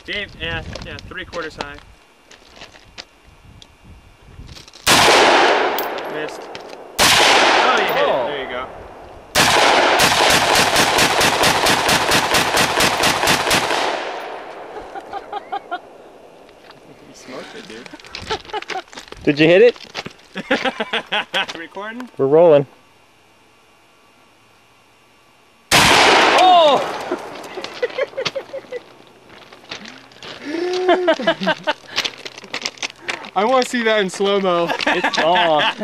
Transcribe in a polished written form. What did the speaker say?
Dave, yeah, 3/4 high. Missed. Oh, you hit it. There you go. You smoked it, dude. Did you hit it? Recording? We're rolling. Oh! I want to see that in slow-mo. It's gone.